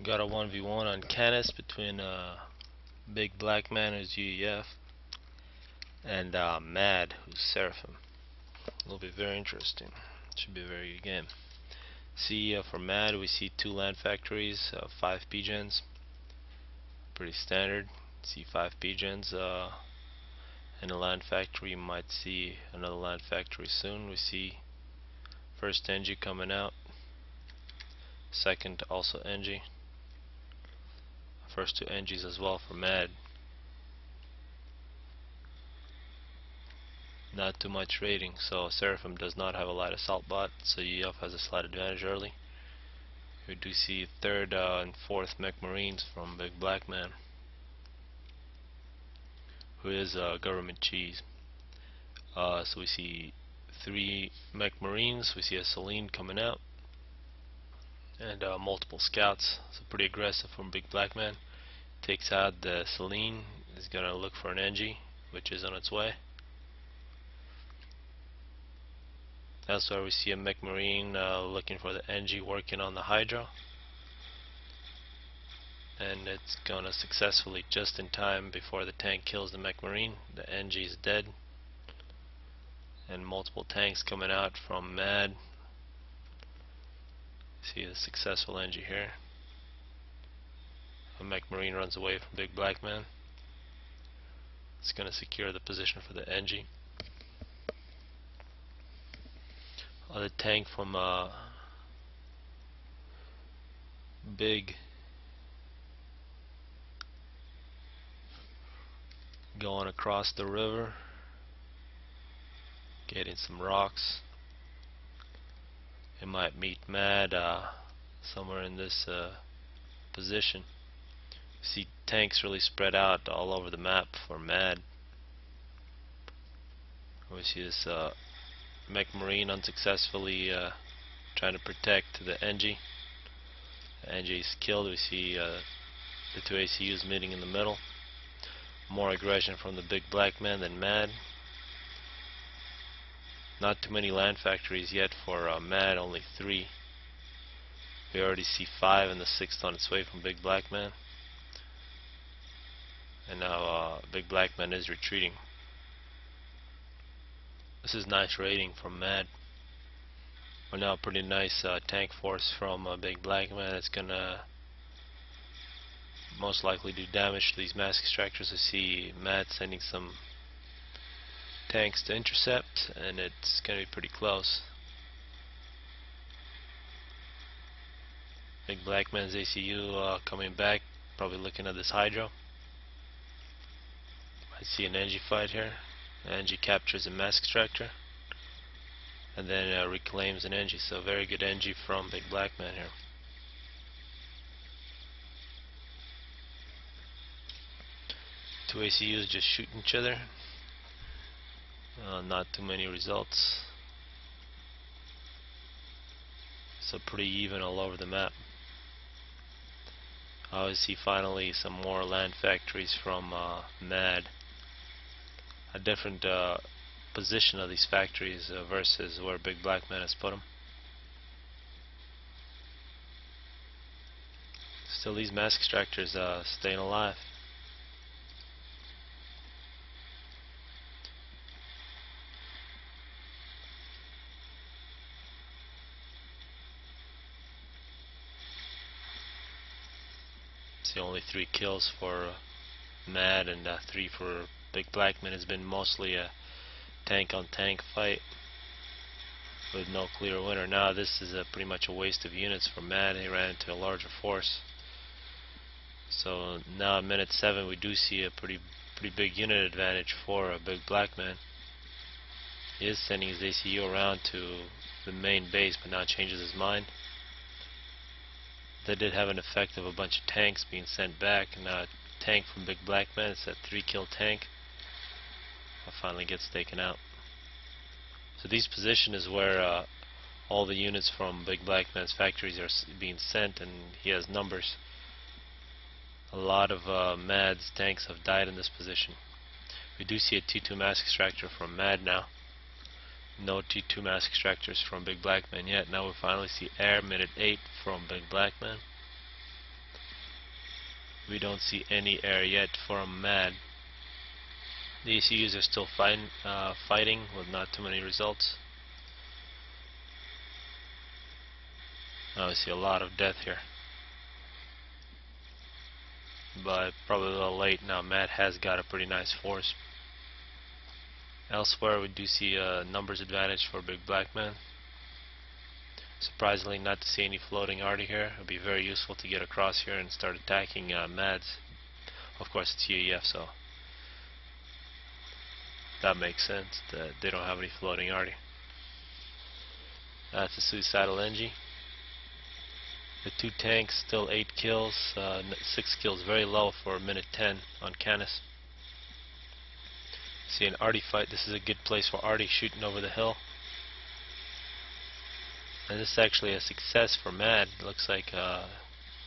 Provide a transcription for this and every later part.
Got a 1v1 on Canis between BigBlackMan, who's UEF, and Mad, who's Seraphim. It'll be very interesting. Should be a very good game. See, for Mad, we see 2 land factories, 5 P-gens. Pretty standard. See 5 P-gens in a land factory. You might see another land factory soon. We see first NG coming out. Second, also NG. First 2 NGs as well for Mad. Not too much rating, so Seraphim does not have a light assault bot, so UEF has a slight advantage early. We do see 3rd and 4th mech marines from BigBlackMan, who is government cheese. So we see 3 mech marines, we see a Celine coming out, and multiple scouts, so pretty aggressive from BigBlackMan. Takes out the Celine, is gonna look for an NG, which is on its way. Elsewhere we see a mech marine looking for the NG, working on the Hydra, and it's gonna successfully, just in time before the tank kills the mech marine. The NG is dead, and multiple tanks coming out from Mad. See the successful NG here. A mech marine runs away from BigBlackMan. It's gonna secure the position for the NG. The tank from Big going across the river, getting some rocks. It might meet Mad somewhere in this position. See tanks really spread out all over the map for Mad. We see this mech marine unsuccessfully trying to protect the NG. The NG is killed. We see the 2 ACUs meeting in the middle. More aggression from the BigBlackMan than Mad. Not too many land factories yet for Mad, only 3. We already see 5 and the 6th on its way from BigBlackMan. And now BigBlackMan is retreating. This is nice rating from Mad. Well, now a pretty nice tank force from BigBlackMan. It's gonna most likely do damage to these mass extractors. I see Mad sending some tanks to intercept, and it's gonna be pretty close. BigBlackMan's ACU coming back, probably looking at this Hydro. I see an NG fight here. NG captures a mass extractor and then reclaims an NG, so very good NG from BigBlackMan here. Two ACUs just shooting each other. Not too many results, so pretty even all over the map. I see finally some more land factories from Mad. A different position of these factories versus where BigBlackMan has put them. Still, these mass extractors staying alive. See, only 3 kills for Mad and 3 for BigBlackMan. Has been mostly a tank on tank fight with no clear winner. Now this is pretty much a waste of units for Mad. He ran into a larger force. So now at minute 7 we do see a pretty big unit advantage for BigBlackMan. He is sending his ACU around to the main base, but now changes his mind. That did have an effect of a bunch of tanks being sent back, and now a tank from BigBlackMan, it's that 3-kill tank, finally gets taken out. So these position is where all the units from BigBlackMan's factories are being sent, and he has numbers. A lot of Mad's tanks have died in this position. We do see a T2 mass extractor from Mad now. No T2 mass extractors from BigBlackMan yet. Now we finally see air minute 8 from BigBlackMan. We don't see any air yet from Mad. The ECUs are still fighting with not too many results. Now we see a lot of death here, but probably a little late now. Mad has got a pretty nice force. Elsewhere we do see a numbers advantage for BigBlackMan. Surprisingly, not to see any floating arty here. It would be very useful to get across here and start attacking Mads. Of course it's UEF, so that makes sense that they don't have any floating arty. That's a suicidal NG. The two tanks still 8 kills, 6 kills, very low for minute 10 on Canis. See an arty fight. This is a good place for arty shooting over the hill. And this is actually a success for Mad. Looks like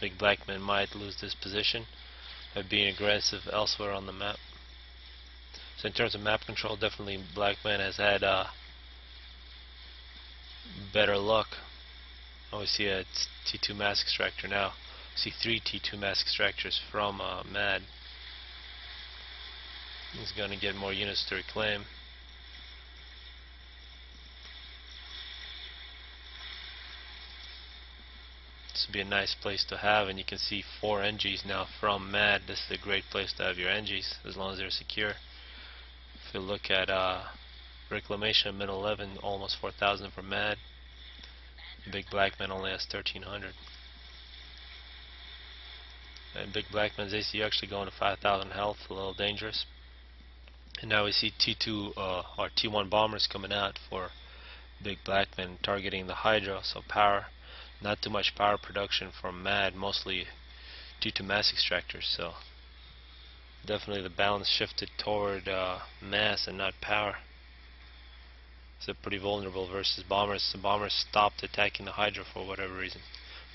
BigBlackMan might lose this position by being aggressive elsewhere on the map. So in terms of map control, definitely BlackMan has had better luck. Oh, we see a T2 mask extractor now. We see 3 T2 mask extractors from Mad. He's going to get more units to reclaim. This would be a nice place to have, and you can see 4 NGs now from Mad. This is a great place to have your NGs as long as they're secure. If you look at Reclamation, min 11, almost 4,000 for Mad. BigBlackMan only has 1,300. And BigBlackMan's ACU actually going to 5,000 health, a little dangerous. And now we see T2 or T1 bombers coming out for BigBlackMan, targeting the Hydra, so power. Not too much power production from Mad, mostly due to mass extractors, so definitely the balance shifted toward mass and not power. So pretty vulnerable versus bombers. The bombers stopped attacking the Hydra for whatever reason.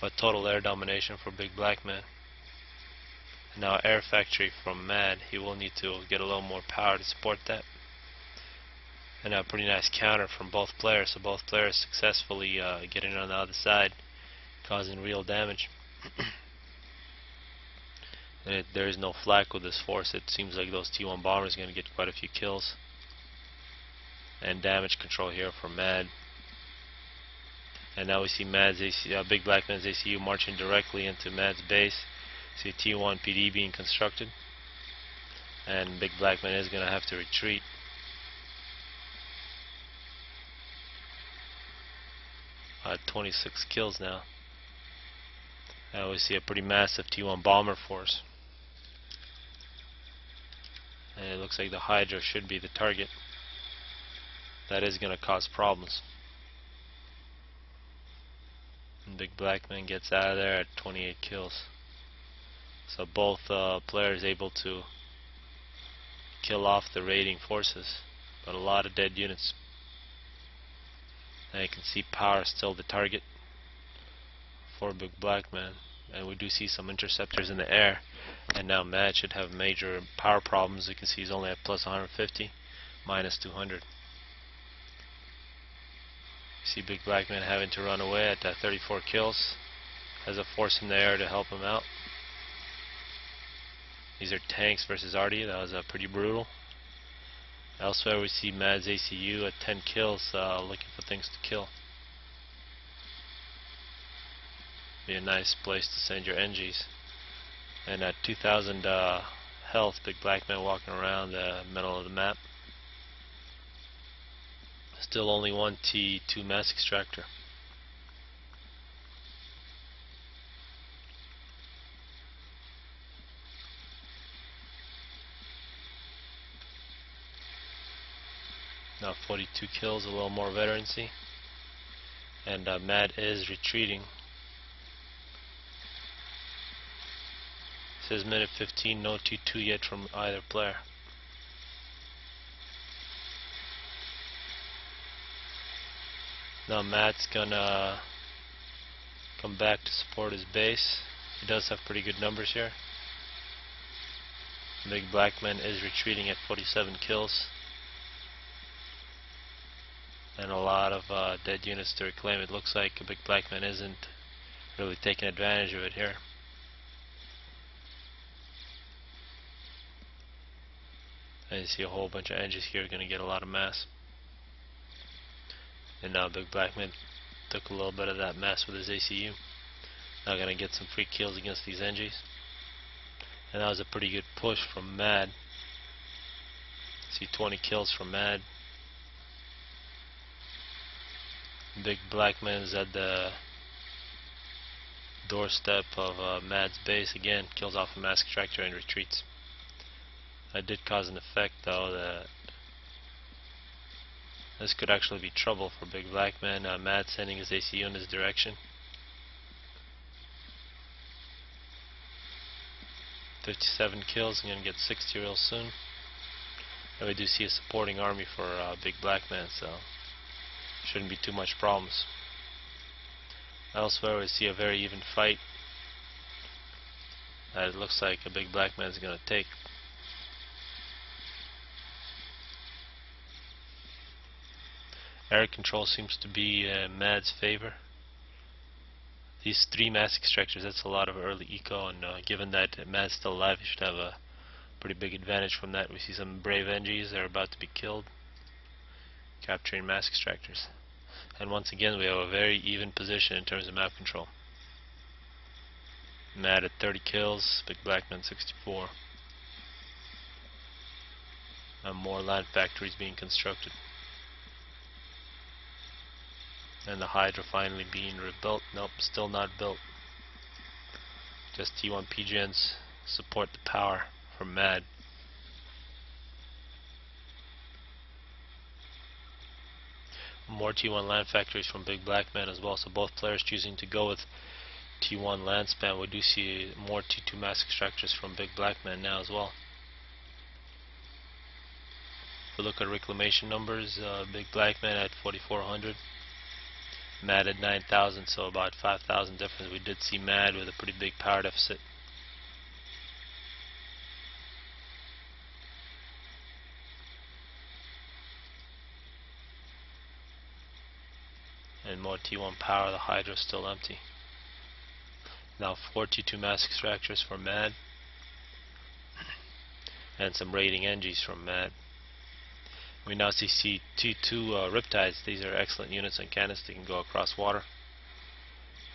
But total air domination for BigBlackMan. Now air factory from Mad. He will need to get a little more power to support that. And a pretty nice counter from both players. So both players successfully getting on the other side, causing real damage. And there is no flak with this force. It seems like those T1 bombers are going to get quite a few kills. And damage control here for Mad. And now we see Mad's BigBlackMan's ACU marching directly into Mad's base. See a T1 PD being constructed, and BigBlackMan is going to have to retreat. At 26 kills now. Now we see a pretty massive T1 bomber force. And it looks like the Hydra should be the target. That is going to cause problems. And BigBlackMan gets out of there at 28 kills. So both players able to kill off the raiding forces, but a lot of dead units. And you can see power still the target for BigBlackMan, and we do see some interceptors in the air. And now Mad should have major power problems. You can see he's only at plus 150, minus 200. You see BigBlackMan having to run away at 34 kills. Has a force in the air to help him out. These are tanks versus arty. That was pretty brutal. Elsewhere we see Mad's ACU at 10 kills, looking for things to kill. Be a nice place to send your NGs. And at 2,000 health, BigBlackMan walking around the middle of the map. Still only one T2 mass extractor. Now 42 kills, a little more veterancy. And Mad is retreating. It says minute 15, no T2 yet from either player. Now Mad's gonna come back to support his base. He does have pretty good numbers here. BigBlackMan is retreating at 47 kills. And a lot of dead units to reclaim. It looks like BigBlackMan isn't really taking advantage of it here. And you see a whole bunch of engines here going to get a lot of mass. And now BigBlackMan took a little bit of that mass with his ACU. Now going to get some free kills against these engines. And that was a pretty good push from Mad. See 20 kills from Mad. BigBlackMan's at the doorstep of Mad's base again, kills off a mass extractor and retreats. That did cause an effect though, that this could actually be trouble for BigBlackMan. Mad sending his ACU in his direction. 57 kills, I'm going to get 60 real soon. And we do see a supporting army for BigBlackMan, so shouldn't be too much problems. Elsewhere we see a very even fight that it looks like a BigBlackMan is going to take. Air control seems to be Mad's favor. These 3 mass extractors, that's a lot of early eco, and given that Mad's still alive, he should have a pretty big advantage from that. We see some brave NGs that are about to be killed, capturing mass extractors. And once again we have a very even position in terms of map control. Mad at 30 kills, BigBlackMan 64. And more land factories being constructed. And the Hydra finally being rebuilt. Nope, still not built. Just T1 PGNs support the power from Mad. More T1 land factories from BigBlackMan as well, so both players choosing to go with T1 land span. We do see more T2 mass extractors from BigBlackMan now as well. If we look at reclamation numbers, BigBlackMan at 4,400, Mad at 9,000, so about 5,000 difference. We did see Mad with a pretty big power deficit. And more T1 power, the Hydra is still empty. Now 4 T2 mass extractors for Mad. And some raiding NGs from Mad. We now see T2 Riptides. These are excellent units on Canis. They can go across water.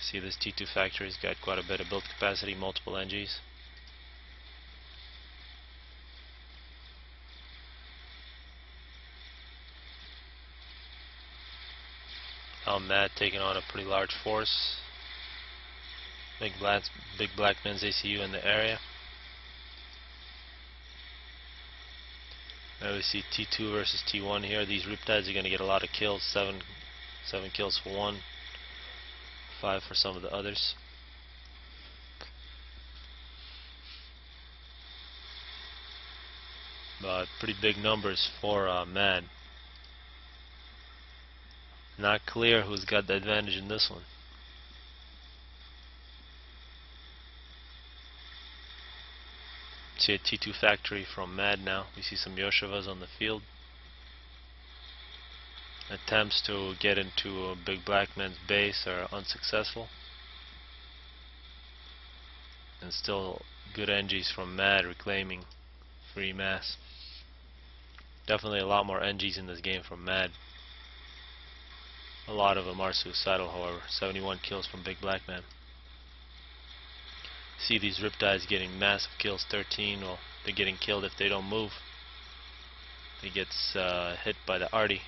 See this T2 factory's got quite a bit of build capacity, multiple NGs. Now Mad taking on a pretty large force. BigBlackMan's ACU in the area. Now we see T2 versus T1 here. These Riptides are going to get a lot of kills. 7 kills for one, 5 for some of the others. But pretty big numbers for Mad. Not clear who's got the advantage in this one. See a T2 factory from Mad now. We see some Yoshuas on the field. Attempts to get into BigBlackMan's base are unsuccessful. And still good NGs from Mad reclaiming free mass. Definitely a lot more NGs in this game from Mad. A lot of them are suicidal, however. 71 kills from BigBlackMan. See these Riptides getting massive kills, 13. Well, they're getting killed if they don't move. He gets hit by the arty.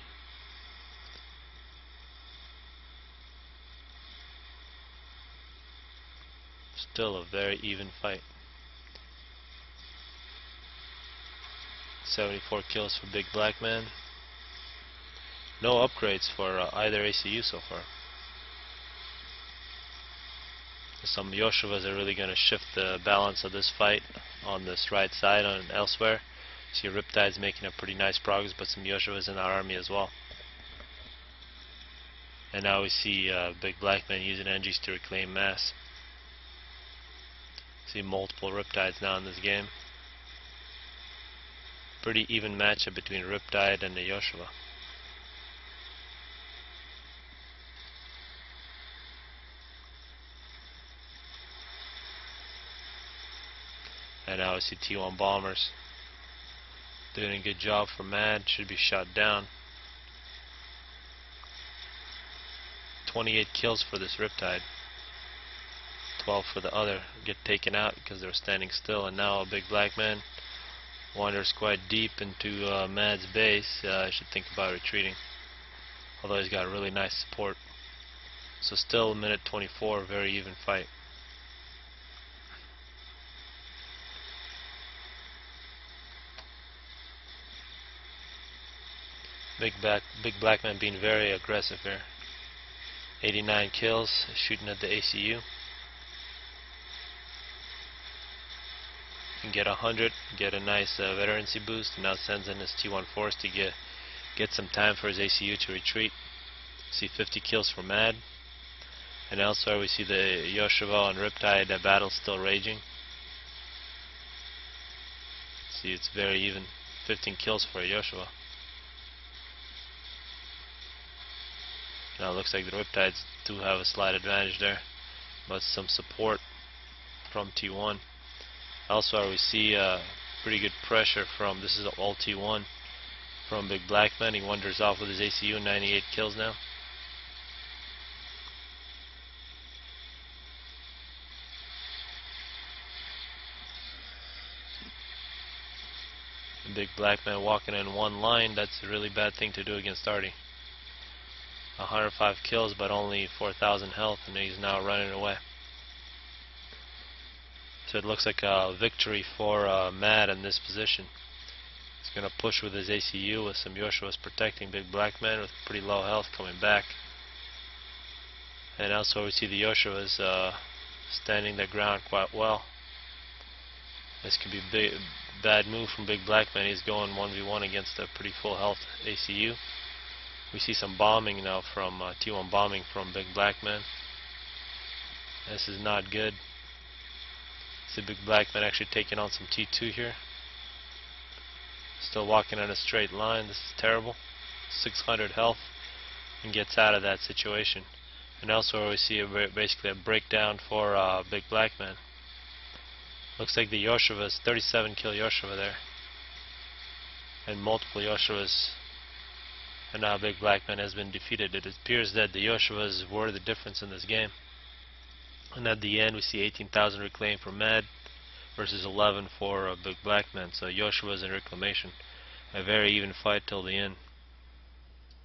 Still a very even fight. 74 kills for BigBlackMan. No upgrades for either ACU so far. Some Yoshuas are really going to shift the balance of this fight on this right side and elsewhere. See Riptide's making a pretty nice progress, but some Yoshuas in our army as well. And now we see BigBlackMan using NGs to reclaim mass. See multiple Riptides now in this game. Pretty even matchup between Riptide and the Yoshua. And now we see T1 bombers. Doing a good job for Mad. Should be shot down. 28 kills for this Riptide. 12 for the other. Get taken out because they were standing still. And now a BigBlackMan wanders quite deep into Mad's base. I should think about retreating. Although he's got really nice support. So still minute 24, very even fight. BigBlackMan being very aggressive here. 89 kills, shooting at the ACU. Can get 100, get a nice veterancy boost, and now sends in his T1 force to get some time for his ACU to retreat. See 50 kills for Mad. And elsewhere we see the Yoshua and Riptide battle still raging. See, it's very even. 15 kills for Yoshua. Now it looks like the Riptides do have a slight advantage there, but some support from T1. Elsewhere we see pretty good pressure from, this is all T1, from BigBlackMan. He wanders off with his ACU, 98 kills now. BigBlackMan walking in one line, that's a really bad thing to do against Artie. 105 kills but only 4,000 health, and he's now running away. So it looks like a victory for Mad in this position. He's going to push with his ACU with some Yoshua's protecting BigBlackMan with pretty low health coming back. And also we see the Yoshua's standing their ground quite well. This could be a bad move from BigBlackMan. He's going 1v1 against a pretty full health ACU. We see some bombing now from T1 bombing from BigBlackMan. This is not good. See BigBlackMan actually taking on some T2 here. Still walking on a straight line. This is terrible. 600 health and gets out of that situation. And elsewhere we see basically a breakdown for BigBlackMan. Looks like the Yoshua's 37 kill Yoshua there, and multiple Yoshua's. And now BigBlackMan has been defeated. It appears that the Yoshuas were the difference in this game. And at the end we see 18,000 reclaimed for Mad versus 11 for BigBlackMan. So Yoshua's in Reclamation. A very even fight till the end.